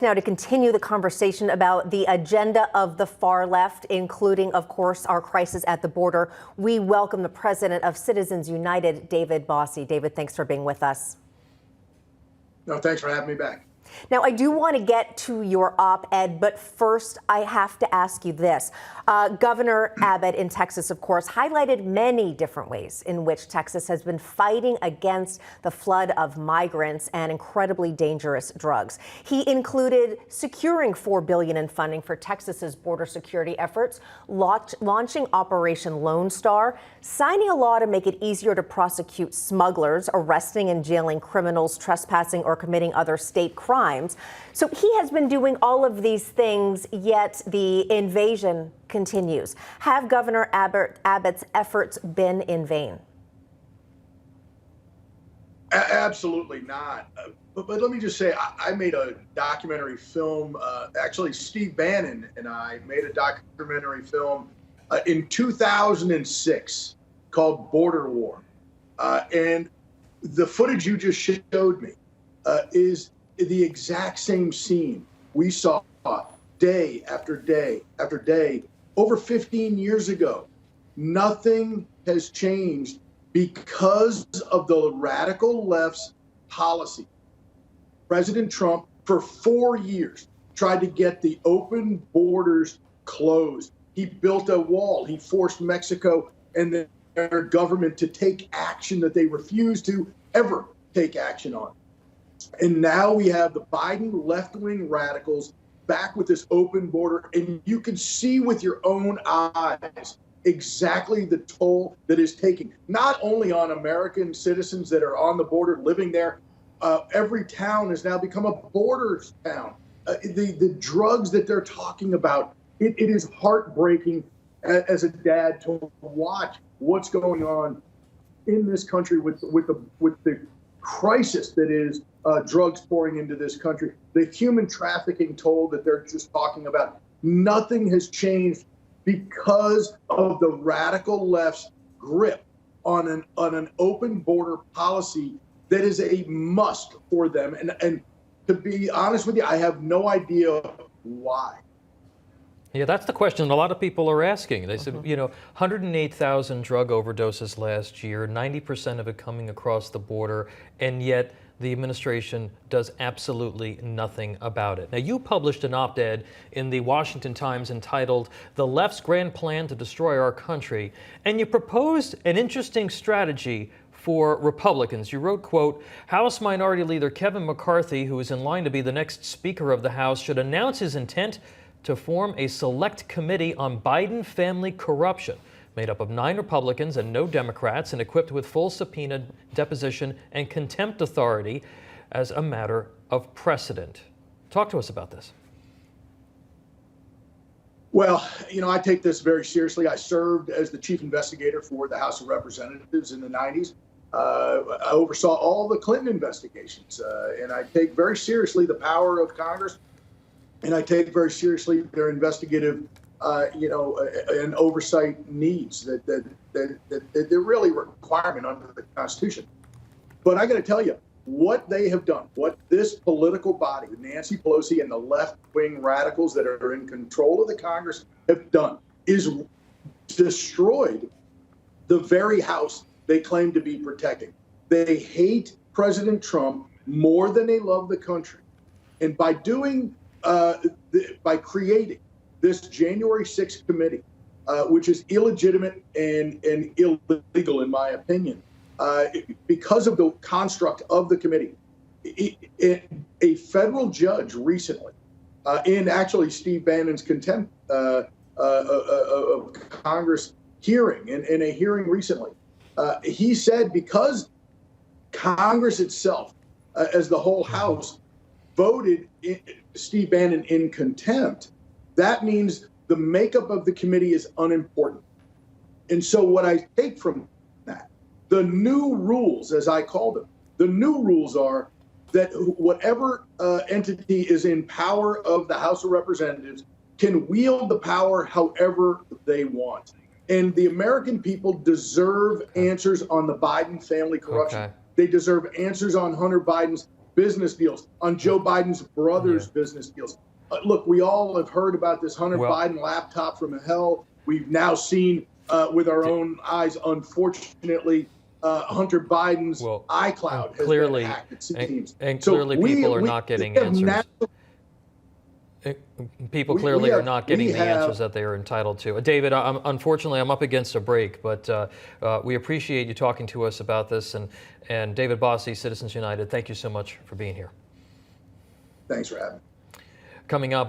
Now, to continue the conversation about the agenda of the far left, including, of course, our crisis at the border, we welcome the president of Citizens United, David Bossie. David, thanks for being with us. No, thanks for having me back. Now, I do want to get to your op-ed, but first I have to ask you this. Governor Abbott in Texas, of course, highlighted many different ways in which Texas has been fighting against the flood of migrants and incredibly dangerous drugs. He included securing $4 billion in funding for Texas's border security efforts, launching Operation Lone Star, signing a law to make it easier to prosecute smugglers, arresting and jailing criminals trespassing or committing other state crimes. So he has been doing all of these things, yet the invasion continues. Have Governor Abbott's efforts been in vain? Absolutely not. But let me just say, I made a documentary film. Actually, Steve Bannon and I made a documentary film in 2006 called Border War. And the footage you just showed me is the exact same scene we saw day after day after day over 15 years ago. Nothing has changed because of the radical left's policy. President Trump, for 4 years, tried to get the open borders closed. He built a wall. He forced Mexico and their government to take action that they refused to ever take action on. And now we have the Biden left-wing radicals back with this open border, and you can see with your own eyes exactly the toll that is taking, not only on American citizens that are on the border living there. Every town has now become a border town. The drugs that they're talking about, it is heartbreaking as a dad to watch what's going on in this country with the crisis that is drugs pouring into this country, the human trafficking toll that they're just talking about. Nothing has changed because of the radical left's grip on an open border policy that is a must for them. And to be honest with you, I have no idea why. Yeah, that's the question a lot of people are asking. They said, 108,000 drug overdoses last year, 90% of it coming across the border, and yet the administration does absolutely nothing about it. Now, you published an op-ed in the Washington Times entitled "The Left's Grand Plan to Destroy Our Country," and you proposed an interesting strategy for Republicans. You wrote, quote, "House Minority Leader Kevin McCarthy, who is in line to be the next Speaker of the House, should announce his intent to form a select committee on Biden family corruption, made up of 9 Republicans and no Democrats, and equipped with full subpoena, deposition, and contempt authority as a matter of precedent." Talk to us about this. Well, I take this very seriously. I served as the chief investigator for the House of Representatives in the 90s. I oversaw all the Clinton investigations, and I take very seriously the power of Congress. And I take very seriously their investigative, and oversight needs that they're really a requirement under the Constitution. But I got to tell you, what they have done, what this political body, Nancy Pelosi and the left-wing radicals that are in control of the Congress have done, is destroyed the very House they claim to be protecting. They hate President Trump more than they love the country. And by creating this January 6th committee, which is illegitimate and illegal, in my opinion, because of the construct of the committee, a federal judge recently, in actually Steve Bannon's contempt of Congress hearing, in a hearing recently, he said because Congress itself, as the whole House, voted Steve Bannon in contempt, that means the makeup of the committee is unimportant. And so what I take from that, the new rules, as I call them, the new rules are that whatever entity is in power of the House of Representatives can wield the power however they want. And the American people deserve answers on the Biden family corruption. Okay. They deserve answers on Hunter Biden's business deals, on Joe Biden's brother's business deals. Look, we all have heard about this Hunter Biden laptop from hell. We've now seen with our own eyes, unfortunately, Hunter Biden's iCloud has been hacked, it seems. And clearly people are not getting answers. People clearly are not getting the answers that they are entitled to. David, unfortunately, I'm up against a break, but we appreciate you talking to us about this. And David Bossie, Citizens United, thank you so much for being here. Thanks for having me. Coming up.